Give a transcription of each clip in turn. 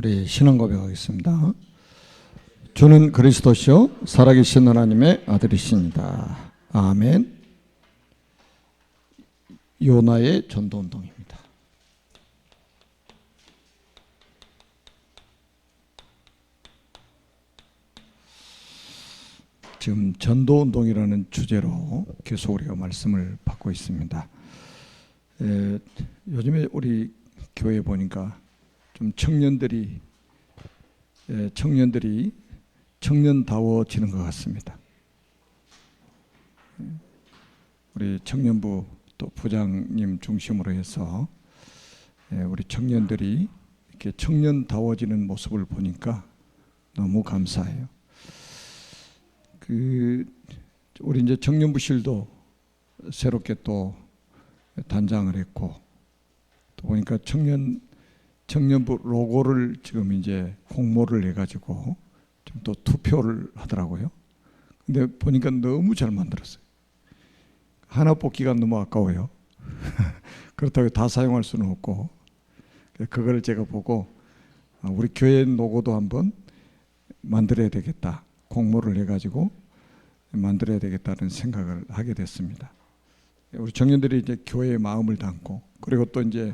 우리 신앙 고백하겠습니다. 주는 그리스도시요 살아계신 하나님의 아들이십니다. 아멘. 요나의 전도운동입니다. 지금 전도운동이라는 주제로 계속 우리가 말씀을 받고 있습니다. 요즘에 우리 교회 보니까 좀 청년들이 청년다워지는 것 같습니다. 우리 청년부 또 부장님 중심으로 해서 우리 청년들이 이렇게 청년다워지는 모습을 보니까 너무 감사해요. 우리 이제 청년부실도 새롭게 또 단장을 했고, 또 보니까 청년부 로고를 지금 이제 홍보를 해가지고 좀 또 투표를 하더라고요. 근데 보니까 너무 잘 만들었어요. 하나 뽑기가 너무 아까워요. 그렇다고 다 사용할 수는 없고, 그걸 제가 보고 우리 교회 로고도 한번 만들어야 되겠다, 공모를 해가지고 만들어야 되겠다는 생각을 하게 됐습니다. 우리 청년들이 이제 교회의 마음을 담고, 그리고 또 이제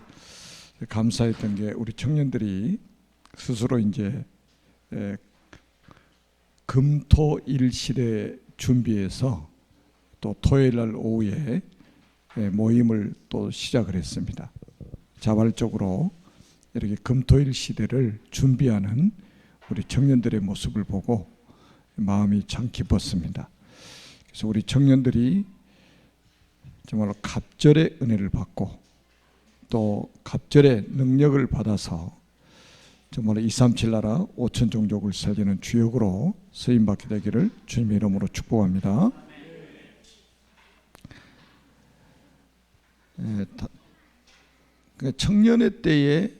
감사했던 게 우리 청년들이 스스로 이제 금토일실에 준비해서 또 토요일 날 오후에 모임을 또 시작을 했습니다. 자발적으로 이렇게 금토일 시대를 준비하는 우리 청년들의 모습을 보고 마음이 참 기뻤습니다. 그래서 우리 청년들이 정말로 갑절의 은혜를 받고 또 갑절의 능력을 받아서 정말 237 나라 5천 종족을 살리는 주역으로 쓰임받게 되기를 주님의 이름으로 축복합니다. 청년의 때에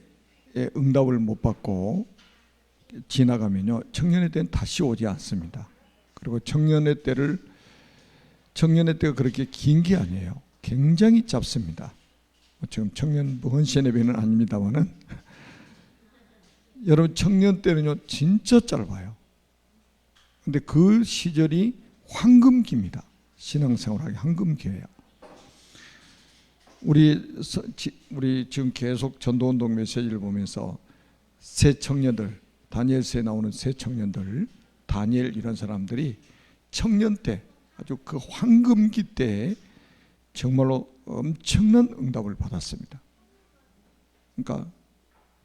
응답을 못 받고 지나가면요, 청년의 때는 다시 오지 않습니다. 그리고 청년의 때가 그렇게 긴 게 아니에요. 굉장히 짧습니다. 지금 청년부 헌신예배는 아닙니다만은 여러분, 청년 때는요 진짜 짧아요. 근데 그 시절이 황금기입니다. 신앙생활하기 황금기예요. 우리 지금 계속 전도운동 메시지를 보면서 새 청년들, 다니엘서에 나오는 새 청년들, 다니엘 이런 사람들이 청년 때, 아주 그 황금기 때에 정말로 엄청난 응답을 받았습니다. 그러니까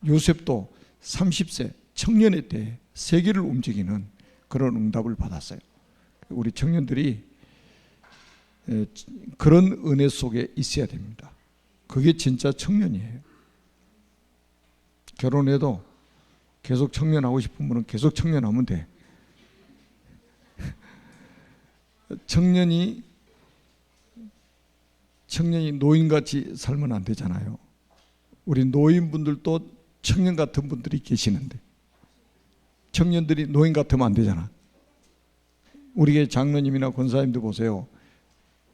요셉도 30세 청년의 때 세계를 움직이는 그런 응답을 받았어요. 우리 청년들이 그런 은혜 속에 있어야 됩니다. 그게 진짜 청년이에요. 결혼해도 계속 청년하고 싶은 분은 계속 청년하면 돼. 청년이 노인같이 살면 안 되잖아요. 우리 노인분들도 청년 같은 분들이 계시는데 청년들이 노인 같으면 안 되잖아. 우리 장로님이나 권사님들 보세요.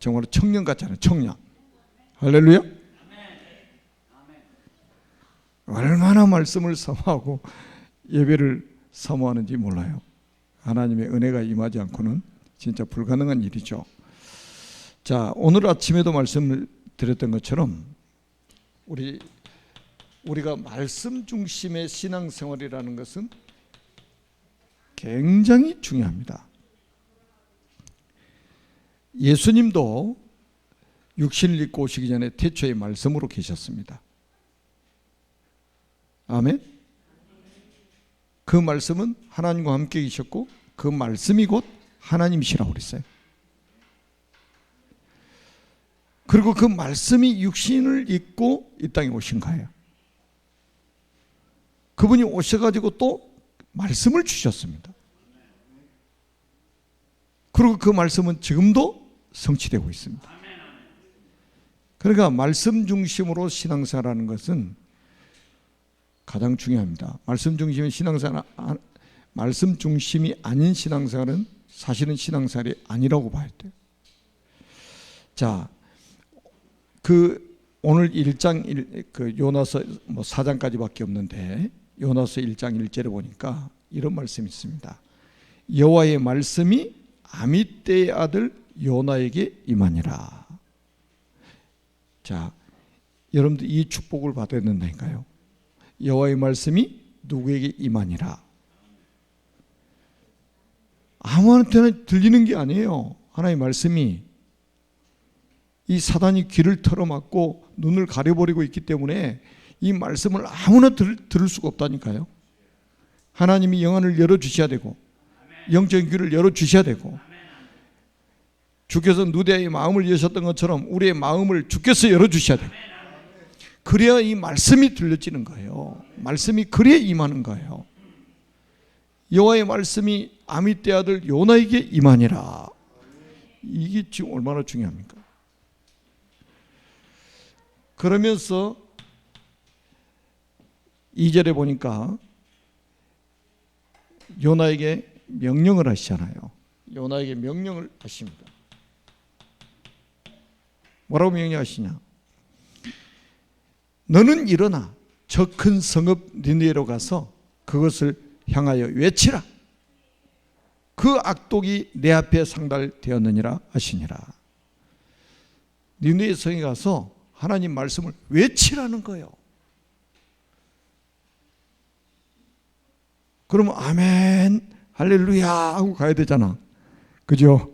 정말 청년 같잖아요. 청년. 할렐루야. 얼마나 말씀을 사모하고 예배를 사모하는지 몰라요. 하나님의 은혜가 임하지 않고는 진짜 불가능한 일이죠. 자, 오늘 아침에도 말씀을 드렸던 것처럼 우리가 말씀 중심의 신앙생활이라는 것은 굉장히 중요합니다. 예수님도 육신을 입고 오시기 전에 태초에 말씀으로 계셨습니다. 아멘. 그 말씀은 하나님과 함께 계셨고 그 말씀이 곧 하나님이시라고 그랬어요. 그리고 그 말씀이 육신을 입고 이 땅에 오신 거예요. 그분이 오셔가지고 또 말씀을 주셨습니다. 그리고 그 말씀은 지금도 성취되고 있습니다. 그러니까 말씀 중심으로 신앙생활하는 것은 가장 중요합니다. 말씀 중심의 신앙생활, 말씀 중심이 아닌 신앙생활은 사실은 신앙생활이 아니라고 봐야 돼요. 자, 오늘 1장 요나서 4장까지밖에 없는데 요나서 1장 1절에 보니까 이런 말씀이 있습니다. 여호와의 말씀이 아미떼의 아들 요나에게 임하니라. 자, 여러분들 이 축복을 받아야 된다니까요. 여호와의 말씀이 누구에게 임하니라. 아무한테나 들리는 게 아니에요. 하나님의 말씀이 이 사단이 귀를 털어막고 눈을 가려버리고 있기 때문에 이 말씀을 아무나 들을 수가 없다니까요. 하나님이 영안을 열어주셔야 되고 영적인 귀를 열어주셔야 되고, 주께서 누대의 마음을 여셨던 것처럼 우리의 마음을 주께서 열어주셔야 돼요. 그래야 이 말씀이 들려지는 거예요. 말씀이 그래야 임하는 거예요. 여호와의 말씀이 아미떼 아들 요나에게 임하니라. 이게 지금 얼마나 중요합니까? 그러면서 2절에 보니까 요나에게 명령을 하시잖아요. 요나에게 명령을 하십니다. 뭐라고 명령하시냐? 너는 일어나 저 큰 성읍 니느웨로 가서 그것을 향하여 외치라. 그 악독이 내 앞에 상달되었느니라 하시니라. 니느웨 성에 가서 하나님 말씀을 외치라는 거예요. 그러면 아멘 할렐루야 하고 가야 되잖아. 그죠?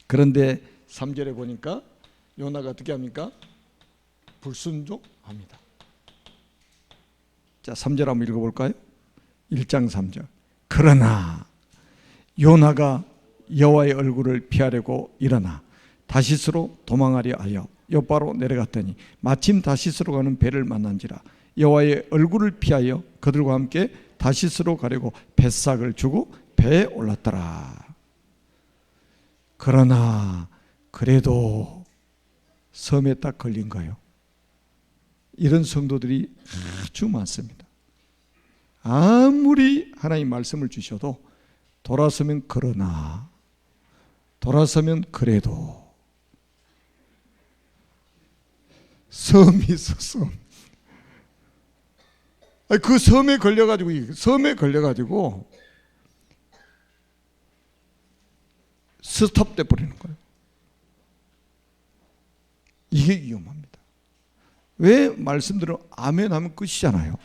그런데 3절에 보니까 요나가 어떻게 합니까? 불순종합니다. 자, 3절 한번 읽어볼까요? 1장 3절. 그러나 요나가 여호와의 얼굴을 피하려고 일어나 다시스로 도망하려 하여 요바로 내려갔더니 마침 다시스로 가는 배를 만난지라. 여호와의 얼굴을 피하여 그들과 함께 다시스로 가려고 뱃삭을 주고 배에 올랐더라. 그러나 그래도 섬에 딱 걸린 거예요. 이런 성도들이 아주 많습니다. 아무리 하나님 말씀을 주셔도 돌아서면 그러나, 돌아서면 그래도. 섬이 있어, 섬. 그 섬에 걸려가지고 스톱돼 버리는 거예요. 이게 위험합니다. 왜? 말씀대로 아멘하면 끝이잖아요.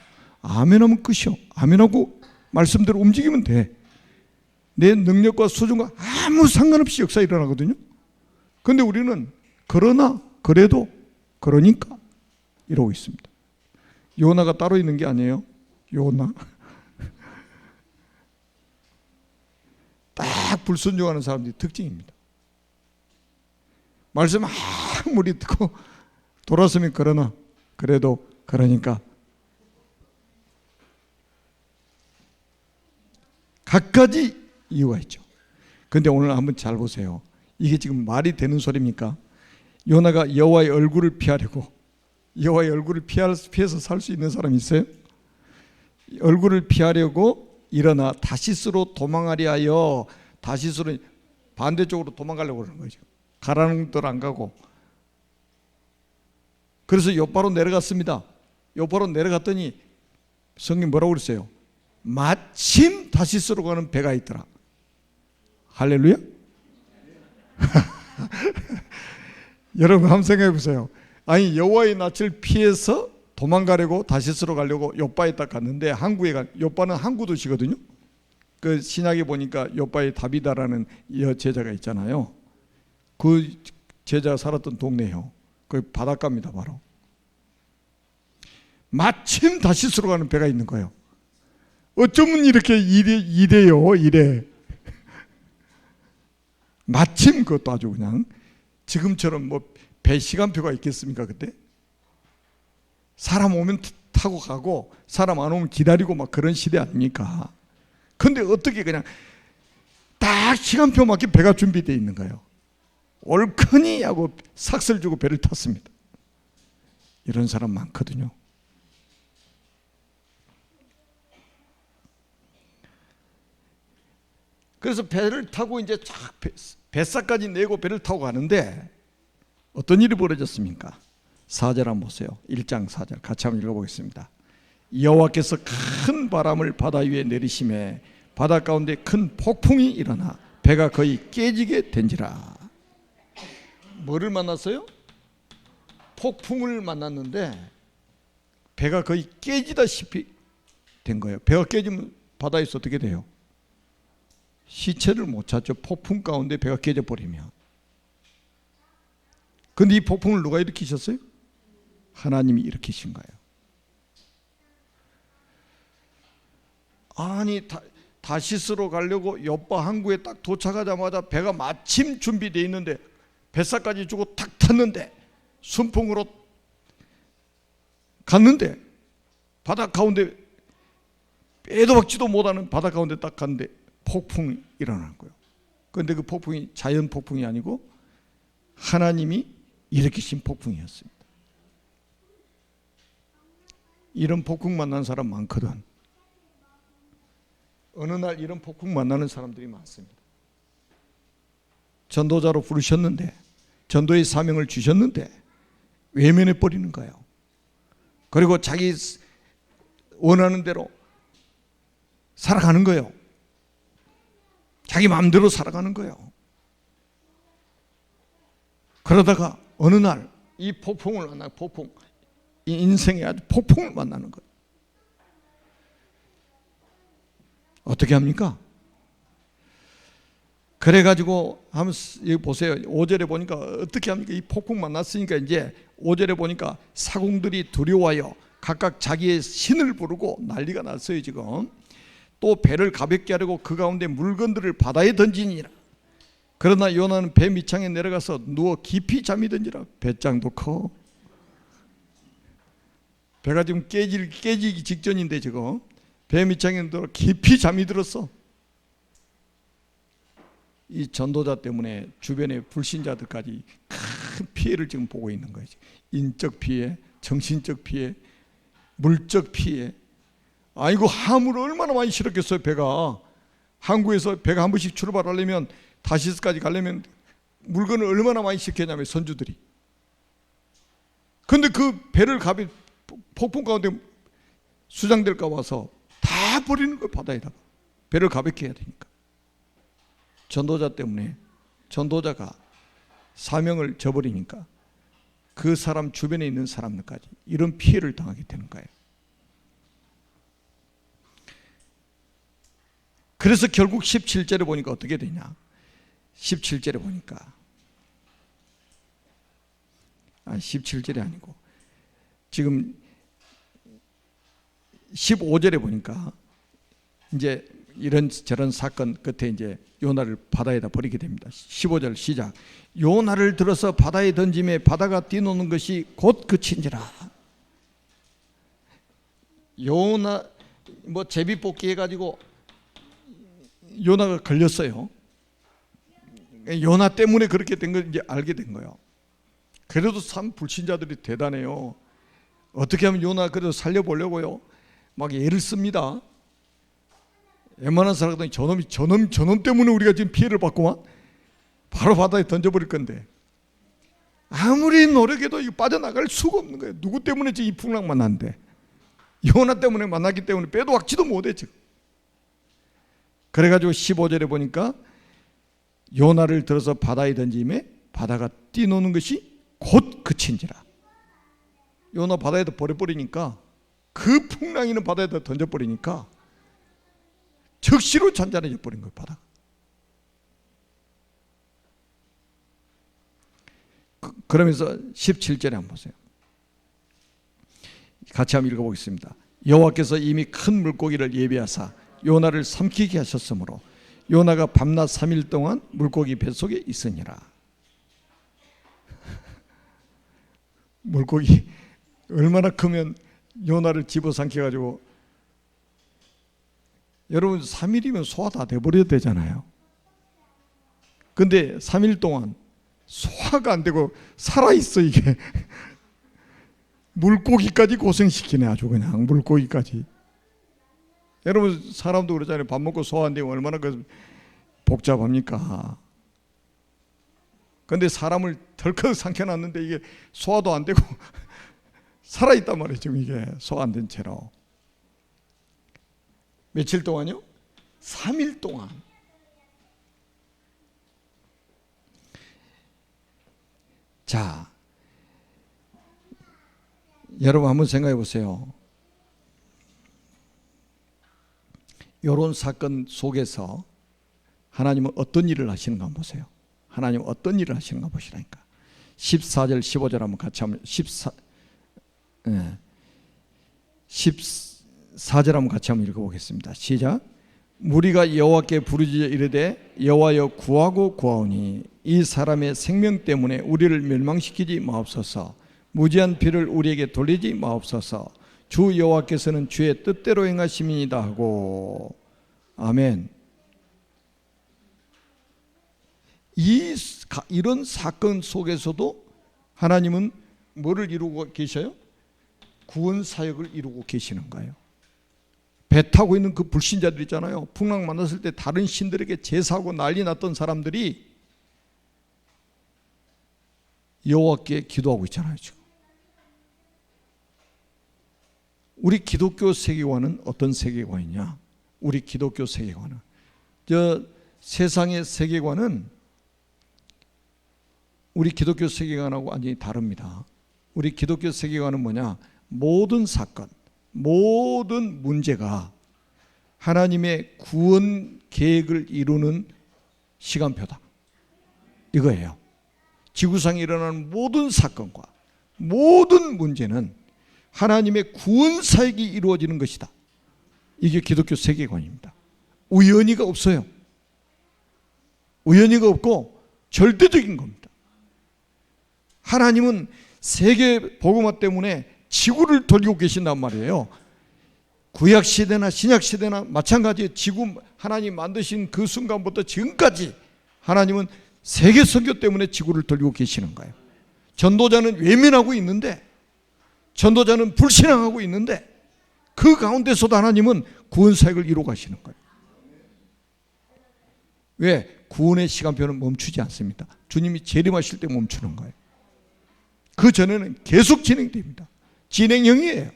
아멘하면 끝이요. 아멘하고 말씀대로 움직이면 돼. 내 능력과 수준과 아무 상관없이 역사 일어나거든요. 그런데 우리는 그러나 그래도 그러니까 이러고 있습니다. 요나가 따로 있는 게 아니에요. 요나 딱 불순종하는 사람들이 특징입니다. 말씀 아무리 듣고 돌아서면 그러나 그래도 그러니까 각가지 이유가 있죠. 그런데 오늘 한번 잘 보세요. 이게 지금 말이 되는 소리입니까? 요나가 여호와의 얼굴을 피하려고, 여호와의 얼굴을 피해서 살 수 있는 사람이 있어요? 얼굴을 피하려고 일어나 다시스로 도망하려 하여, 다시스로 반대쪽으로 도망가려고 그러는 거죠. 가라는 데로 안 가고. 그래서 요바로 내려갔습니다. 요바로 내려갔더니 성경 뭐라고 그랬어요? 마침 다시스로 가는 배가 있더라. 할렐루야. 여러분 한번 생각해 보세요. 아니 여호와의 낯을 피해서 도망가려고 다시스로 가려고 요바에 딱 갔는데, 요바는 항구 도시거든요. 그 신약에 보니까 요바의 다비다라는 제자가 있잖아요. 그 제자가 살았던 동네요. 그 바닷가입니다. 바로 마침 다시스로 가는 배가 있는 거예요. 어쩌면 이렇게 이래요. 마침 그것도 아주 그냥 지금처럼 뭐 배 시간표가 있겠습니까? 그때 사람 오면 타고 가고 사람 안 오면 기다리고 막 그런 시대 아닙니까? 근데 어떻게 그냥 딱 시간표 맞게 배가 준비되어 있는 거예요. 옳거니 하고 삭슬 주고 배를 탔습니다. 이런 사람 많거든요. 그래서 배를 타고 이제 쫙 뱃삭까지 내고 배를 타고 가는데 어떤 일이 벌어졌습니까? 4절 한번 보세요. 1장 4절 같이 한번 읽어보겠습니다. 여호와께서 큰 바람을 바다 위에 내리심에 바다 가운데 큰 폭풍이 일어나 배가 거의 깨지게 된지라. 뭐를 만났어요? 폭풍을 만났는데 배가 거의 깨지다시피 된 거예요. 배가 깨지면 바다에서 어떻게 돼요? 시체를 못 찾죠. 폭풍 가운데 배가 깨져 버리면. 근데 이 폭풍을 누가 일으키셨어요? 하나님이 일으키신 거예요. 아니 다시스로 가려고 요빠 항구에 딱 도착하자마자 배가 마침 준비되어 있는데 뱃살까지 주고 탁 탔는데 순풍으로 갔는데 바다 가운데 빼도 박지도 못하는 바다 가운데 딱 갔는데 폭풍이 일어난 거예요. 그런데 그 폭풍이 자연 폭풍이 아니고 하나님이 일으키신 폭풍이었습니다. 이런 폭풍 만난 사람 많거든. 어느 날 이런 폭풍 만나는 사람들이 많습니다. 전도자로 부르셨는데 전도의 사명을 주셨는데 외면해 버리는 거예요. 그리고 자기 원하는 대로 살아가는 거예요. 자기 마음대로 살아가는 거예요. 그러다가 어느 날 이 폭풍을 만나, 폭풍, 이 인생에 아주 폭풍을 만나는 거예요. 어떻게 합니까? 그래가지고 한번 여기 보세요. 5절에 보니까 어떻게 합니까? 이 폭풍 만났으니까 이제 5절에 보니까 사공들이 두려워하여 각각 자기의 신을 부르고 난리가 났어요. 지금 또 배를 가볍게 하려고 그 가운데 물건들을 바다에 던지니라. 그러나 요나는 배 밑창에 내려가서 누워 깊이 잠이 든지라. 배짱도 커. 배가 지금 깨지기 직전인데 지금 배 밑창에 들어 깊이 잠이 들었어. 이 전도자 때문에 주변의 불신자들까지 큰 피해를 지금 보고 있는 거지. 인적 피해, 정신적 피해, 물적 피해. 아이고 화물을 얼마나 많이 실었겠어요. 배가 항구에서 배가 한 번씩 출발하려면 다시스까지 가려면 물건을 얼마나 많이 실겠냐면 선주들이. 근데 그 배를 폭풍 가운데 수장될까 와서 다 버리는 거예요. 바다에다가. 배를 가볍게 해야 되니까. 전도자 때문에 전도자가 사명을 저버리니까 그 사람 주변에 있는 사람들까지 이런 피해를 당하게 되는 거예요. 그래서 결국 17절에 보니까 어떻게 되냐. 17절에 보니까 17절이 아니고 지금 15절에 보니까 이제 이런저런 사건 끝에 이제 요나를 바다에다 버리게 됩니다. 15절 시작. 요나를 들어서 바다에 던짐에 바다가 뛰노는 것이 곧 그친지라. 요나 제비뽑기 해가지고 요나가 걸렸어요. 요나 때문에 그렇게 된 걸 이제 알게 된 거예요. 그래도 참 불신자들이 대단해요. 어떻게 하면 요나 그래도 살려보려고요. 막 애를 씁니다. 웬만한 사람들은 저놈 때문에 우리가 지금 피해를 받고만 바로 바다에 던져버릴 건데 아무리 노력해도 이거 빠져나갈 수가 없는 거예요. 누구 때문에 지금 이 풍랑 만났는데 요나 때문에 만났기 때문에 빼도 박지도 못해 지금. 그래가지고 15절에 보니까 요나를 들어서 바다에 던짐에 바다가 뛰노는 것이 곧 그친지라. 요나 바다에다 버려버리니까 그 풍랑이는 바다에다 던져버리니까 즉시로 잔잔해져 버린 거예요. 바다가. 그러면서 17절에 한번 보세요. 같이 한번 읽어보겠습니다. 여호와께서 이미 큰 물고기를 예비하사 요나를 삼키게 하셨으므로 요나가 밤낮 3일 동안 물고기 뱃속에 있으니라. 물고기 얼마나 크면 요나를 집어삼켜가지고, 여러분 3일이면 소화 다 돼버려야 되잖아요. 근데 3일 동안 소화가 안 되고 살아있어 이게. 물고기까지 고생시키네. 아주 그냥 물고기까지. 여러분 사람도 그러잖아요. 밥 먹고 소화 안 되면 얼마나 복잡합니까? 근데 사람을 덜컥 삼켜놨는데 이게 소화도 안 되고 살아있단 말이에요. 지금 이게 소화 안 된 채로. 며칠 동안요? 3일 동안. 자, 여러분 한번 생각해 보세요. 이런 사건 속에서 하나님은 어떤 일을 하시는가 한번 보세요. 하나님은 어떤 일을 하시는가 보시라니까. 14절 15절 한번 같이 한번 14절 한번 같이 한번 읽어보겠습니다. 시작. 무리가 여호와께 부르짖어 이르되 여호와여 구하고 구하오니 이 사람의 생명 때문에 우리를 멸망시키지 마옵소서. 무지한 피를 우리에게 돌리지 마옵소서. 주 여호와께서는 주의 뜻대로 행하심이니이다 하고. 아멘. 이런 사건 속에서도 하나님은 뭐를 이루고 계셔요? 구원 사역을 이루고 계시는 거예요. 배 타고 있는 그 불신자들 있잖아요. 풍랑 만났을 때 다른 신들에게 제사하고 난리 났던 사람들이 여호와께 기도하고 있잖아요. 지금 우리 기독교 세계관은 어떤 세계관이냐? 우리 기독교 세계관은 세상의 세계관은 우리 기독교 세계관하고 완전히 다릅니다. 우리 기독교 세계관은 뭐냐? 모든 사건, 모든 문제가 하나님의 구원 계획을 이루는 시간표다. 이거예요. 지구상에 일어나는 모든 사건과 모든 문제는 하나님의 구원 사역이 이루어지는 것이다. 이게 기독교 세계관입니다. 우연히가 없어요. 우연히가 없고 절대적인 겁니다. 하나님은 세계 복음화 때문에 지구를 돌리고 계신단 말이에요. 구약 시대나 신약 시대나 마찬가지예요. 지구 하나님 만드신 그 순간부터 지금까지 하나님은 세계 선교 때문에 지구를 돌리고 계시는 거예요. 전도자는 외면하고 있는데, 전도자는 불신앙하고 있는데, 그 가운데서도 하나님은 구원 사역을 이루어 가시는 거예요. 왜? 구원의 시간표는 멈추지 않습니다. 주님이 재림하실 때 멈추는 거예요. 그 전에는 계속 진행됩니다. 진행형이에요.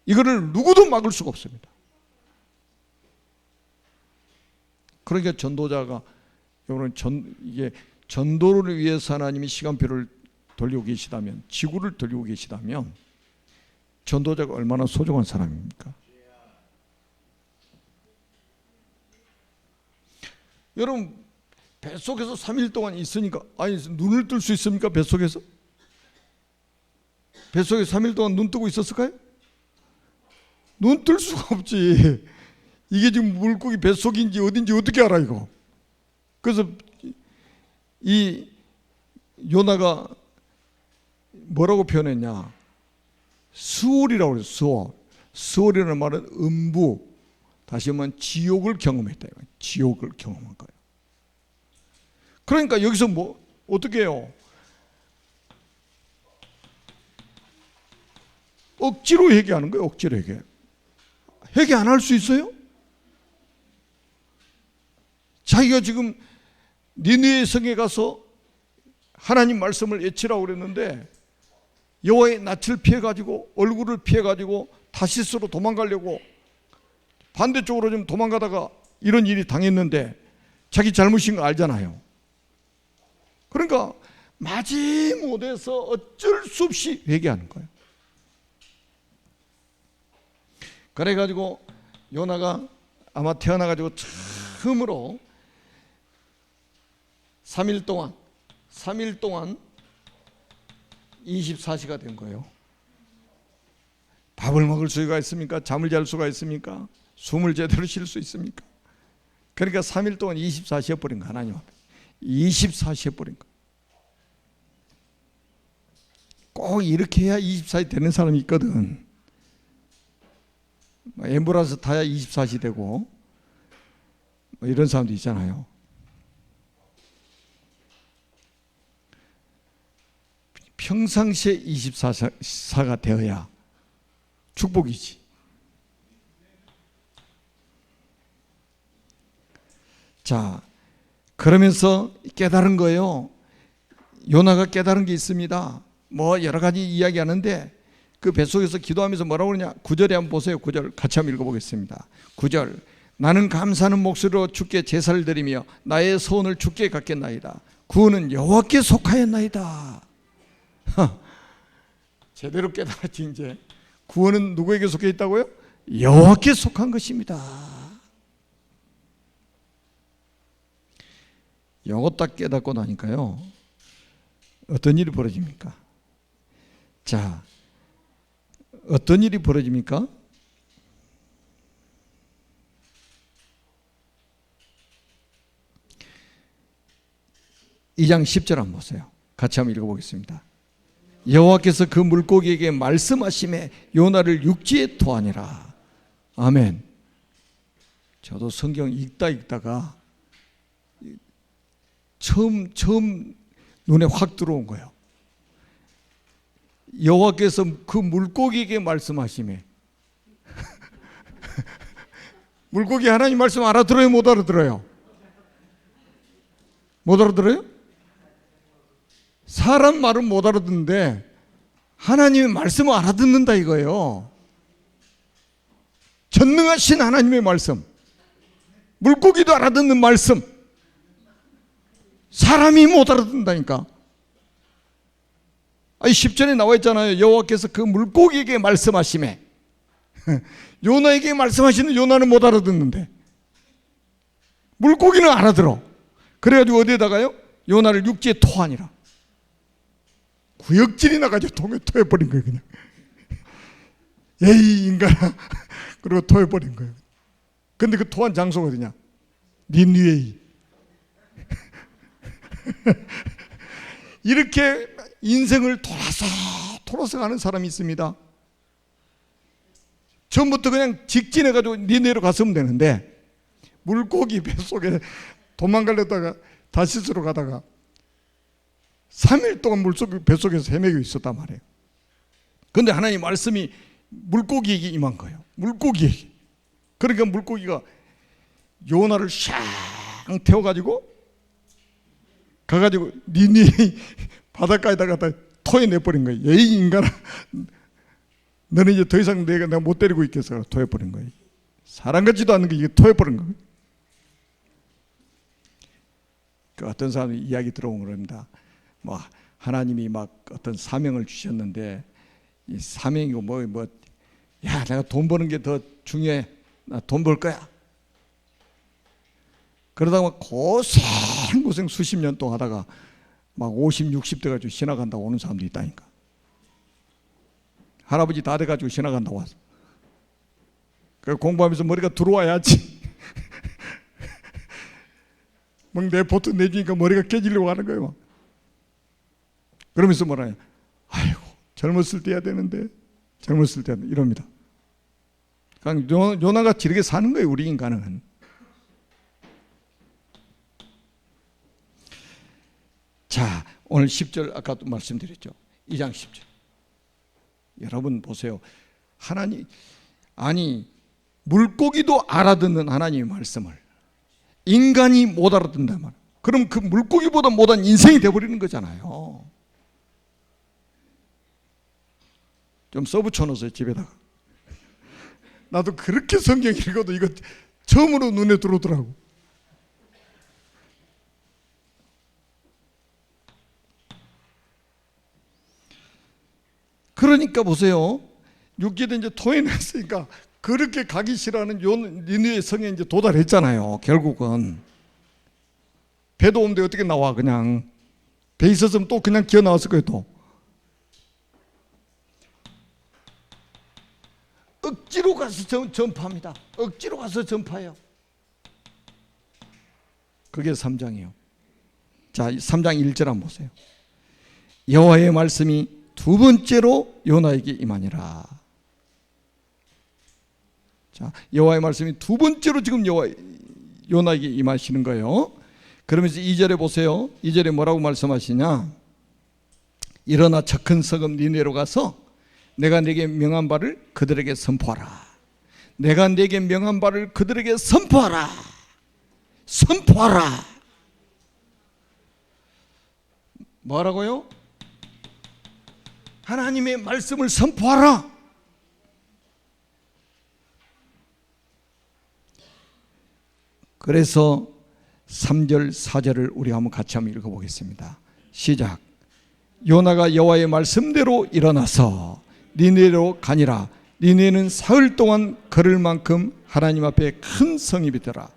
이거를 누구도 막을 수가 없습니다. 그러니까 전도자가 이게 전도를 위해서 하나님이 시간표를 돌리고 계시다면, 지구를 돌리고 계시다면 전도자가 얼마나 소중한 사람입니까? 여러분 뱃속에서 3일 동안 있으니까, 아니 눈을 뜰 수 있습니까? 뱃속에서? 뱃속에 3일 동안 눈 뜨고 있었을까요? 눈 뜰 수가 없지. 이게 지금 물고기 뱃속인지 어딘지 어떻게 알아 이거. 그래서 이 요나가 뭐라고 표현했냐? 스월이라고 그래요. 스월. 스월이라는 말은 음부, 다시 말하면 지옥을 경험했다. 지옥을 경험한 거예요. 그러니까 여기서 뭐 어떻게 해요? 억지로 회개하는 거예요. 억지로 회개. 회개 안 할 수 있어요? 자기가 지금 니느웨 성에 가서 하나님 말씀을 외치라고 그랬는데 여호와의 낯을 피해가지고, 얼굴을 피해가지고 다시스로 도망가려고 반대쪽으로 좀 도망가다가 이런 일이 당했는데 자기 잘못인 거 알잖아요. 그러니까 마지못해서 어쩔 수 없이 회개하는 거예요. 그래가지고 요나가 아마 태어나가지고 처음으로 3일 동안 24시가 된 거예요. 밥을 먹을 수가 있습니까? 잠을 잘 수가 있습니까? 숨을 제대로 쉴 수 있습니까? 그러니까 3일 동안 24시 해버린 거, 하나님 앞에 24시 해버린 거. 꼭 이렇게 해야 24시 되는 사람이 있거든. 앰뷸런스 타야 24시 되고 이런 사람도 있잖아요. 평상시에 24시가 되어야 축복이지. 자, 그러면서 깨달은 거예요. 요나가 깨달은 게 있습니다. 뭐 여러 가지 이야기하는데 그 뱃속에서 기도하면서 뭐라고 그러냐? 9절에 한번 보세요. 9절 같이 한번 읽어보겠습니다. 9절 나는 감사하는 목소리로 주께 제사를 드리며 나의 소원을 주께 갖겠나이다. 구원은 여호와께 속하였나이다. 제대로 깨달았지. 이제 구원은 누구에게 속해 있다고요? 여호와께 속한 것입니다. 이것 딱 깨닫고 나니까요, 어떤 일이 벌어집니까? 자, 어떤 일이 벌어집니까? 이 장 10절 한번 보세요. 같이 한번 읽어보겠습니다. 여호와께서 그 물고기에게 말씀하시매 요나를 육지에 토하니라. 아멘. 저도 성경 읽다가 처음 눈에 확 들어온 거예요. 여호와께서 그 물고기에게 말씀하시매. 물고기 하나님 말씀 알아들어요, 못 알아들어요? 못 알아들어요? 사람 말은 못 알아듣는데 하나님의 말씀을 알아듣는다 이거예요. 전능하신 하나님의 말씀, 물고기도 알아듣는 말씀, 사람이 못 알아듣는다니까. 아니 10절에 나와 있잖아요. 여호와께서 그 물고기에게 말씀하시매. 요나에게 말씀하시는 요나는 못 알아듣는데 물고기는 알아들어. 그래가지고 어디에다가요? 요나를 육지에 토하니라. 구역질이 나가지고 토해버린 거예요. 그냥 에이 인간아. 그리고 토해버린 거예요. 근데 그 토한 장소가 어디냐? 니느웨이. 이렇게 인생을 돌아서 가는 사람이 있습니다. 처음부터 그냥 직진해가지고 니느웨이로 갔으면 되는데 물고기 뱃속에 도망가려다가 다시스로 가다가 3일 동안 뱃속에서 헤매고 있었단 말이에요. 그런데 하나님 말씀이 물고기에게 임한 거예요. 물고기에게. 그러니까 물고기가 요나를 샹 태워가지고 가가지고 니느웨이 바닷가에다 갖다 토해내버린 거예요. 에이 인간아, 너는 이제 더 이상 내가 못 때리고 있겠어. 토해버린 거예요. 사람 같지도 않은 게 이게 토해버린 거예요. 그 어떤 사람이 이야기 들어온 겁니다. 뭐 하나님이 막 어떤 사명을 주셨는데 이 사명이고 야 내가 돈 버는 게 더 중요해. 나 돈 벌 거야. 그러다가 고생 수십 년 동안 하다가 막 50, 60대 가지고 신학 간다고 오는 사람도 있다니까. 할아버지 다 돼가지고 신학 간다고 와서. 그 공부하면서 머리가 들어와야지. 막 내 보트 내주니까 머리가 깨지려고 하는 거예요. 막. 그러면서 뭐라냐? 아이고 젊었을 때 해야 되는데 젊었을 때 이럽니다. 그냥 요나가 지르게 사는 거예요. 우리 인간은. 자, 오늘 10절 아까도 말씀드렸죠. 2장 10절. 여러분 보세요. 하나님, 아니 물고기도 알아듣는 하나님의 말씀을 인간이 못 알아듣는단 말이에요. 그럼 그 물고기보다 못한 인생이 되어버리는 거잖아요. 좀 써붙여 놓으세요, 집에다가. 나도 그렇게 성경 읽어도 이거 처음으로 눈에 들어오더라고. 그러니까 보세요. 육지에 이제 토해냈으니까 그렇게 가기 싫어하는 니느웨 성에 이제 도달했잖아요. 결국은 배도 없는데 어떻게 나와? 그냥 배 있었으면 또 그냥 기어 나왔을 거예요. 또 억지로 가서 전파합니다. 억지로 가서 전파해요. 그게 3장이에요. 자, 3장 1절 한번 보세요. 여호와의 말씀이 두 번째로 요나에게 임하니라. 자, 여호와의 말씀이 두 번째로 지금 요나에게 임하시는 거예요. 그러면서 2절에 보세요. 2절에 뭐라고 말씀하시냐? 일어나 저 큰 성읍 니느웨로 가서 내가 네게 명한 바를 그들에게 선포하라. 내가 네게 명한 바를 그들에게 선포하라. 선포하라. 뭐라고요? 하나님의 말씀을 선포하라. 그래서 3절 4절을 우리가 한번 같이 한번 읽어보겠습니다. 시작. 요나가 여호와의 말씀대로 일어나서 니네로 가니라. 니네는 사흘 동안 걸을 만큼 하나님 앞에 큰 성읍이 되라.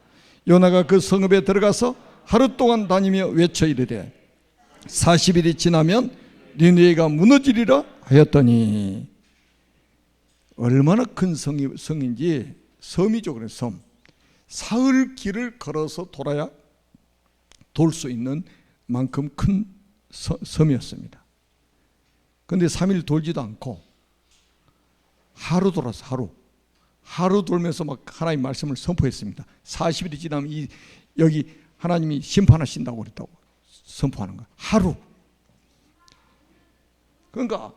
요나가 그 성읍에 들어가서 하루 동안 다니며 외쳐 이르되 40일이 지나면 니네가 무너지리라 하였더니, 얼마나 큰 성인지, 섬이죠. 그래서 섬. 사흘 길을 걸어서 돌아야 돌 수 있는 만큼 큰 섬이었습니다. 그런데 3일 돌지도 않고 하루 돌아서 하루 돌면서 막 하나님 말씀을 선포했습니다. 40일이 지나면 여기 하나님이 심판하신다고 그랬다고 선포하는 거예요. 하루. 그러니까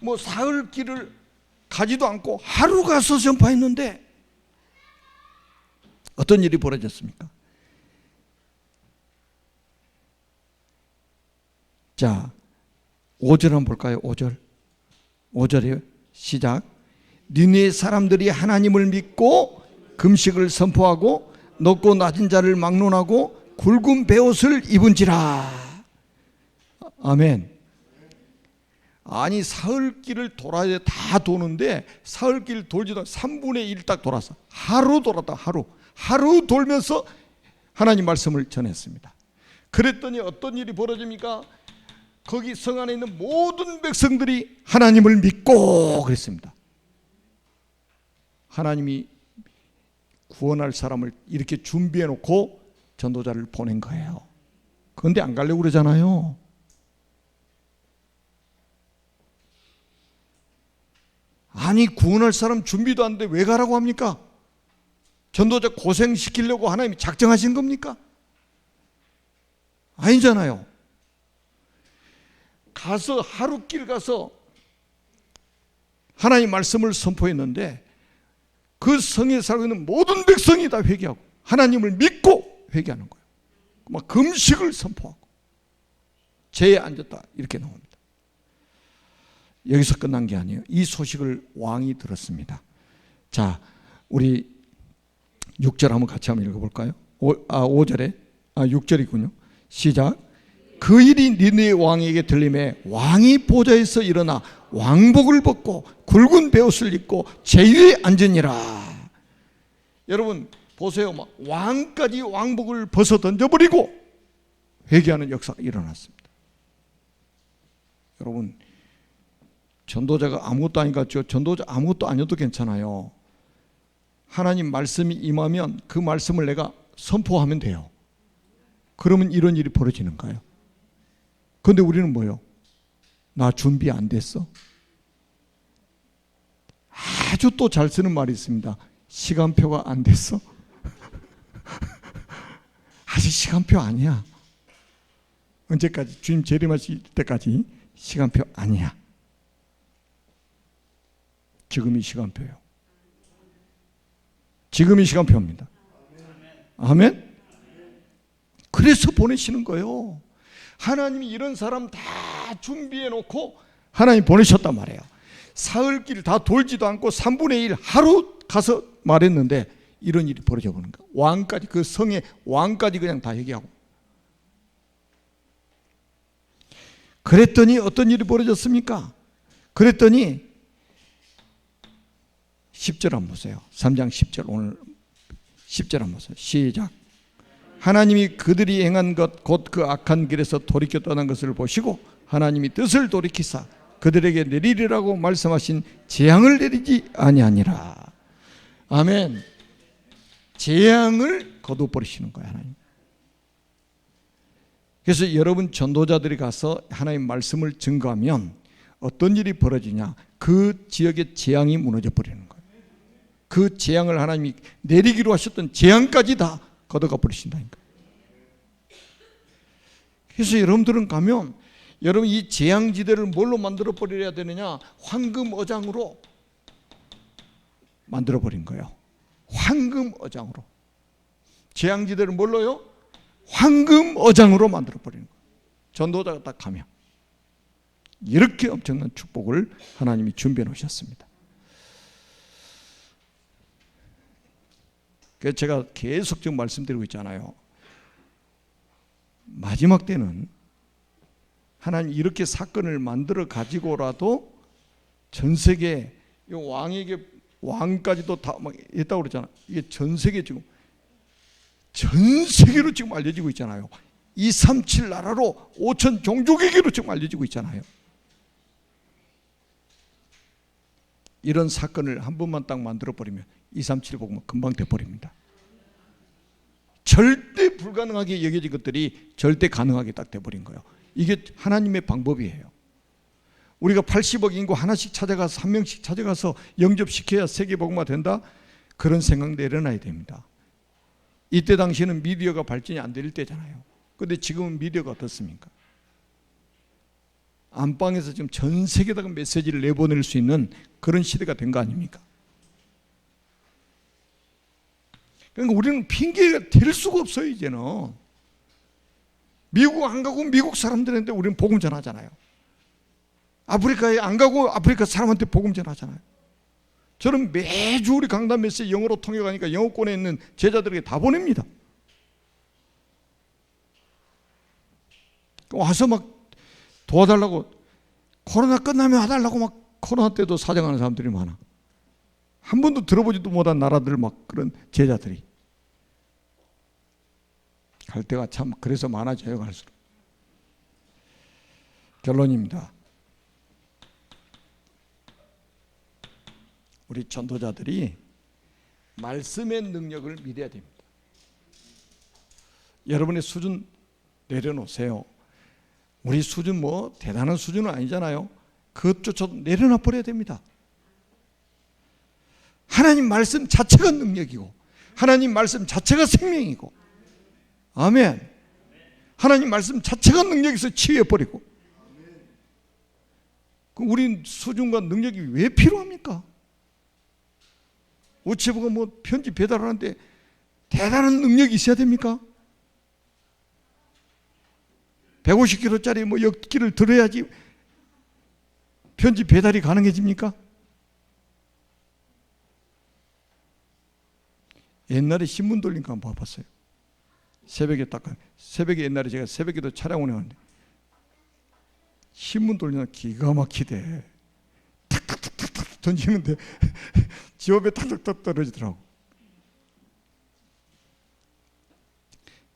뭐 사흘 길을 가지도 않고 하루 가서 선포했는데 어떤 일이 벌어졌습니까? 자, 5절 한번 볼까요? 5절이에요. 시작. 니네 사람들이 하나님을 믿고 금식을 선포하고 높고 낮은 자를 막론하고 굵은 베옷을 입은지라. 아멘. 아니, 사흘길을 돌아야 다 도는데 사흘길 돌지도 3분의 1 딱 돌아서 하루 돌았다. 하루 돌면서 하나님 말씀을 전했습니다. 그랬더니 어떤 일이 벌어집니까? 거기 성 안에 있는 모든 백성들이 하나님을 믿고 그랬습니다. 하나님이 구원할 사람을 이렇게 준비해 놓고 전도자를 보낸 거예요. 그런데 안 가려고 그러잖아요. 아니, 구원할 사람 준비도 안 돼 왜 가라고 합니까? 전도자 고생시키려고 하나님이 작정하신 겁니까? 아니잖아요. 가서 하루길 가서 하나님 말씀을 선포했는데 그 성에 살고 있는 모든 백성이 다 회개하고 하나님을 믿고 회개하는 거예요. 막 금식을 선포하고 죄에 앉았다 이렇게 나옵니다. 여기서 끝난 게 아니에요. 이 소식을 왕이 들었습니다. 자, 우리 6절 한번 같이 한번 읽어볼까요? 5절에 6절이군요. 시작. 그 일이 니네 왕에게 들림에 왕이 보좌에서 일어나 왕복을 벗고 굵은 베옷을 입고 제위에 앉으니라. 여러분 보세요. 막 왕까지 왕복을 벗어 던져버리고 회개하는 역사가 일어났습니다. 여러분, 전도자가 아무것도 아니까 전도자 아무것도 아니어도 괜찮아요. 하나님 말씀이 임하면 그 말씀을 내가 선포하면 돼요. 그러면 이런 일이 벌어지는 거예요. 그런데 우리는 뭐예요? 나 준비 안 됐어? 아주 또 잘 쓰는 말이 있습니다. 시간표가 안 됐어? 아직 시간표 아니야. 언제까지? 주님 재림하실 때까지 시간표 아니야. 지금이 시간표예요. 지금이 시간표입니다. 아멘? 그래서 보내시는 거예요. 하나님이 이런 사람 다 준비해 놓고 하나님 보내셨단 말이에요. 사흘길 다 돌지도 않고 3분의 1 하루 가서 말했는데 이런 일이 벌어져 버린 거예요. 왕까지, 그 성의 왕까지 그냥 다 얘기하고. 그랬더니 어떤 일이 벌어졌습니까? 그랬더니 10절 한번 보세요. 3장 10절, 오늘 10절 한번 보세요. 시작. 하나님이 그들이 행한 것 곧 그 악한 길에서 돌이켜 떠난 것을 보시고 하나님이 뜻을 돌이키사 그들에게 내리리라고 말씀하신 재앙을 내리지 아니하니라. 아멘. 재앙을 거둬버리시는 거예요, 하나님. 그래서 여러분 전도자들이 가서 하나님 말씀을 증거하면 어떤 일이 벌어지냐? 그 지역의 재앙이 무너져 버리는 거예요. 그 재앙을 하나님이 내리기로 하셨던 재앙까지 다 걷어가 버리신다니까. 그래서 여러분들은 가면 여러분 이 재앙지대를 뭘로 만들어 버려야 되느냐? 황금어장으로 만들어 버린 거예요. 황금어장으로. 재앙지대를 뭘로요? 황금어장으로 만들어 버리는 거예요. 전도자가 딱 가면 이렇게 엄청난 축복을 하나님이 준비해 놓으셨습니다. 그래서 제가 계속 지금 말씀드리고 있잖아요. 마지막 때는 하나님 이렇게 사건을 만들어 가지고라도 전 세계 왕에게 왕까지도 다 막 했다고 그러잖아. 이게 전 세계 지금 전 세계로 지금 알려지고 있잖아요. 237 나라로 5천 종족에게로 지금 알려지고 있잖아요. 이런 사건을 한 번만 딱 만들어 버리면 237 복음은 금방 돼 버립니다. 절대 불가능하게 여겨진 것들이 절대 가능하게 딱 돼 버린 거예요. 이게 하나님의 방법이에요. 우리가 80억 인구 하나씩 찾아가서 한 명씩 찾아가서 영접시켜야 세계 복음화 된다? 그런 생각 내려놔야 됩니다. 이때 당시에는 미디어가 발전이 안 될 때잖아요. 그런데 지금은 미디어가 어떻습니까? 안방에서 지금 전 세계에다가 메시지를 내보낼 수 있는 그런 시대가 된 거 아닙니까? 그러니까 우리는 핑계가 될 수가 없어요. 이제는 미국 안 가고 미국 사람들한테 우리는 복음 전하잖아요. 아프리카에 안 가고 아프리카 사람한테 복음 전하잖아요. 저는 매주 우리 강단 메시지 영어로 통역하니까 영어권에 있는 제자들에게 다 보냅니다. 와서 막 도와달라고, 코로나 끝나면 와달라고 막 코로나 때도 사정하는 사람들이 많아. 한 번도 들어보지도 못한 나라들 막 그런 제자들이 갈 때가 참 그래서 많아져요. 갈수록. 결론입니다. 우리 전도자들이 말씀의 능력을 믿어야 됩니다. 여러분의 수준 내려놓으세요. 우리 수준 뭐 대단한 수준은 아니잖아요. 그것조차도 내려놔 버려야 됩니다. 하나님 말씀 자체가 능력이고 하나님 말씀 자체가 생명이고, 아멘. 하나님 말씀 자체가 능력에서 치유해버리고, 우리 수준과 능력이 왜 필요합니까? 우체부가 뭐 편지 배달하는데 대단한 능력이 있어야 됩니까? 150kg짜리 뭐 역기를 들어야지 편지 배달이 가능해집니까? 옛날에 신문 돌린 거 한번 봐봤어요. 새벽에 옛날에 제가 새벽에도 촬영 운행하는데 신문 돌리면 기가 막히대. 탁탁탁탁 던지는데 지 옆에 탁탁탁 떨어지더라고.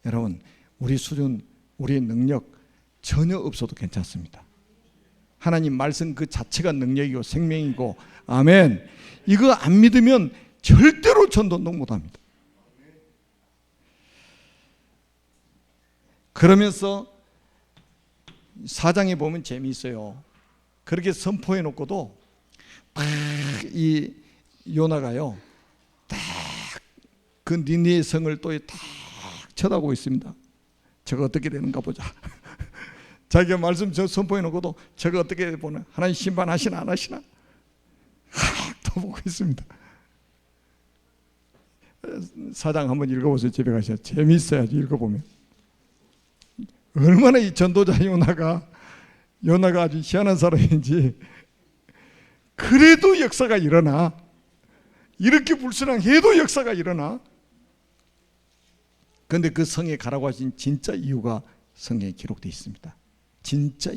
여러분, 우리 수준, 우리의 능력 전혀 없어도 괜찮습니다. 하나님 말씀 그 자체가 능력이고 생명이고, 아멘. 이거 안 믿으면 절대로 전도운동 못합니다. 그러면서 사장에 보면 재미있어요. 그렇게 선포해 놓고도 이 요나가요, 딱 그 니느웨 성을 또 딱 쳐다보고 있습니다. 저거 어떻게 되는가 보자. 자기가 말씀 저 선포해 놓고도 저거 어떻게 보나, 하나님 심판하시나 안 하시나 또 보고 있습니다. 사장 한번 읽어보세요. 집에 가셔서 재미있어야지. 읽어보면 얼마나 이 전도자 요나가 아주 희한한 사람인지. 그래도 역사가 일어나. 이렇게 불순항해도 역사가 일어나. 그런데 그 성에 가라고 하신 진짜 이유가 성경에 기록되어 있습니다. 진짜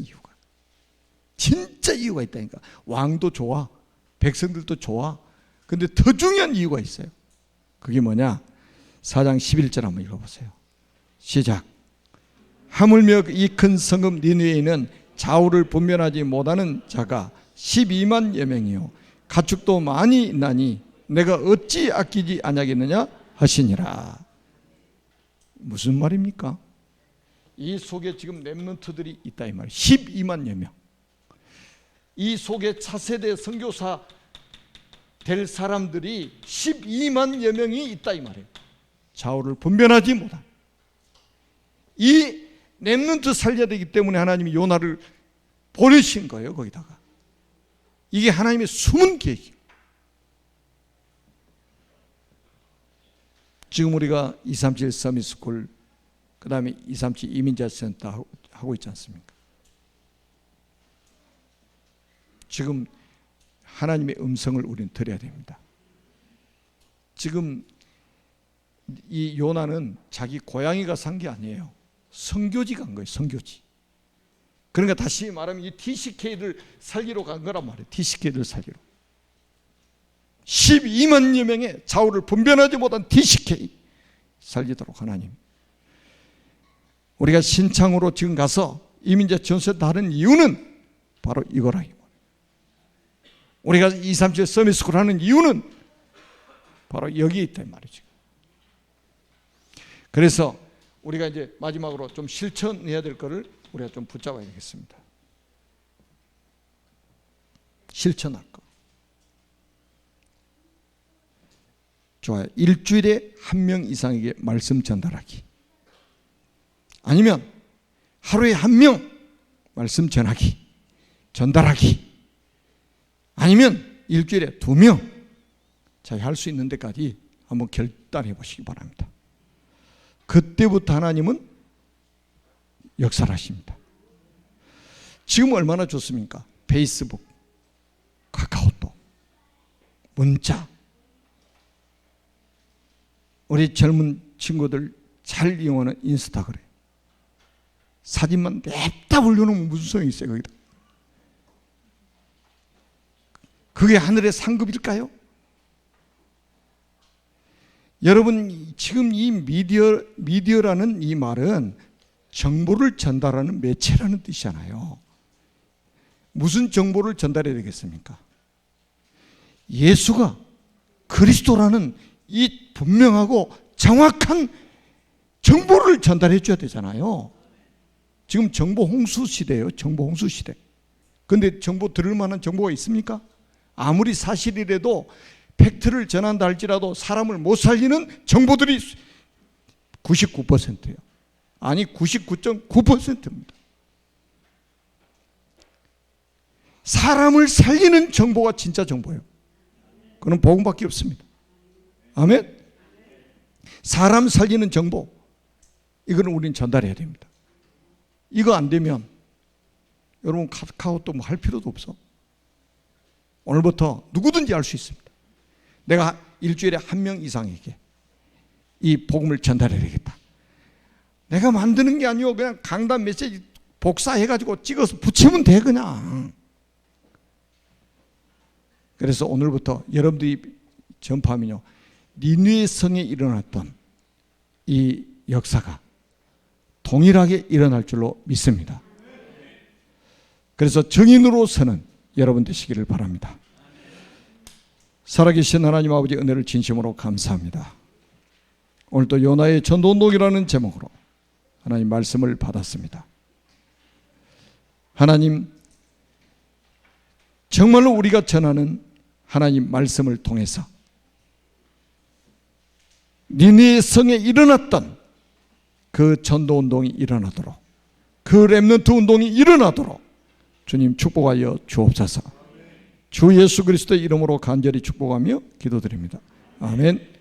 이유가 있다니까. 왕도 좋아, 백성들도 좋아. 그런데 더 중요한 이유가 있어요. 그게 뭐냐? 4장 11절 한번 읽어보세요. 시작. 하물며 이 큰 성읍 니느웨에는 좌우를 분별하지 못하는 자가 12만여 명이요 가축도 많이 있나니 내가 어찌 아끼지 아니하겠느냐 하시니라. 무슨 말입니까? 이 속에 지금 렘넌트들이 있다 이 말이에요. 12만여 명. 이 속에 차세대 선교사 될 사람들이 12만여 명이 있다 이 말이에요. 좌우를 분별하지 못한. 이 렘넌트 살려야 되기 때문에 하나님이 요나를 보내신 거예요. 거기다가. 이게 하나님의 숨은 계획이에요. 지금 우리가 237 서밋스쿨, 그 다음에 237 이민자 센터 하고 있지 않습니까? 지금 하나님의 음성을 우리는 들어야 됩니다. 지금 이 요나는 자기 고양이가 산 게 아니에요. 선교지 간 거예요. 선교지. 그러니까 다시 말하면 이 TCK를 살리러 간 거란 말이에요. TCK를 살리러. 12만여 명의 좌우를 분별하지 못한 TCK 살리도록 하나님. 우리가 신창으로 지금 가서 이민자 전세 다른 이유는 바로 이거라. 우리가 237 서밋스쿨 하는 이유는 바로 여기에 있다 말이죠. 그래서 우리가 이제 마지막으로 좀 실천해야 될 거를 우리가 좀 붙잡아야 되겠습니다. 실천할 거. 좋아요. 일주일에 한 명 이상에게 말씀 전달하기. 아니면 하루에 한 명 말씀 전하기, 전달하기. 아니면 일주일에 2명 자기 할 수 있는 데까지 한번 결단해 보시기 바랍니다. 그때부터 하나님은 역사를 하십니다. 지금 얼마나 좋습니까? 페이스북, 카카오톡, 문자. 우리 젊은 친구들 잘 이용하는 인스타그램. 사진만 냅다 올려놓으면 무슨 소용이 있어요 거기다. 그게 하늘의 상급일까요? 여러분 지금 이 미디어라는 이 말은 정보를 전달하는 매체라는 뜻이잖아요. 무슨 정보를 전달해야 되겠습니까? 예수가 그리스도라는 이 분명하고 정확한 정보를 전달해 줘야 되잖아요. 지금 정보 홍수 시대예요. 정보 홍수 시대. 그런데 정보 들을 만한 정보가 있습니까? 아무리 사실이라도 팩트를 전한다 할지라도 사람을 못 살리는 정보들이 99%예요. 아니 99.9%입니다. 사람을 살리는 정보가 진짜 정보예요. 그건 복음밖에 없습니다. 아멘. 사람 살리는 정보, 이거는 우리는 전달해야 됩니다. 이거 안 되면 여러분 카카오톡 뭐 할 필요도 없어. 오늘부터 누구든지 할 수 있습니다. 내가 일주일에 한 명 이상에게 이 복음을 전달해야 되겠다. 내가 만드는 게 아니고 그냥 강단 메시지 복사해가지고 찍어서 붙이면 돼 그냥. 그래서 오늘부터 여러분들이 전파하면요, 니느웨 성에 일어났던 이 역사가 동일하게 일어날 줄로 믿습니다. 그래서 증인으로서는 여러분 되시기를 바랍니다. 살아계신 하나님 아버지 은혜를 진심으로 감사합니다. 오늘도 요나의 전도운동이라는 제목으로 하나님 말씀을 받았습니다. 하나님, 정말로 우리가 전하는 하나님 말씀을 통해서 니느웨 성에 일어났던 그 전도운동이 일어나도록, 그 렘넌트 운동이 일어나도록 주님 축복하여 주옵소서. 주 예수 그리스도의 이름으로 간절히 축복하며 기도드립니다. 아멘.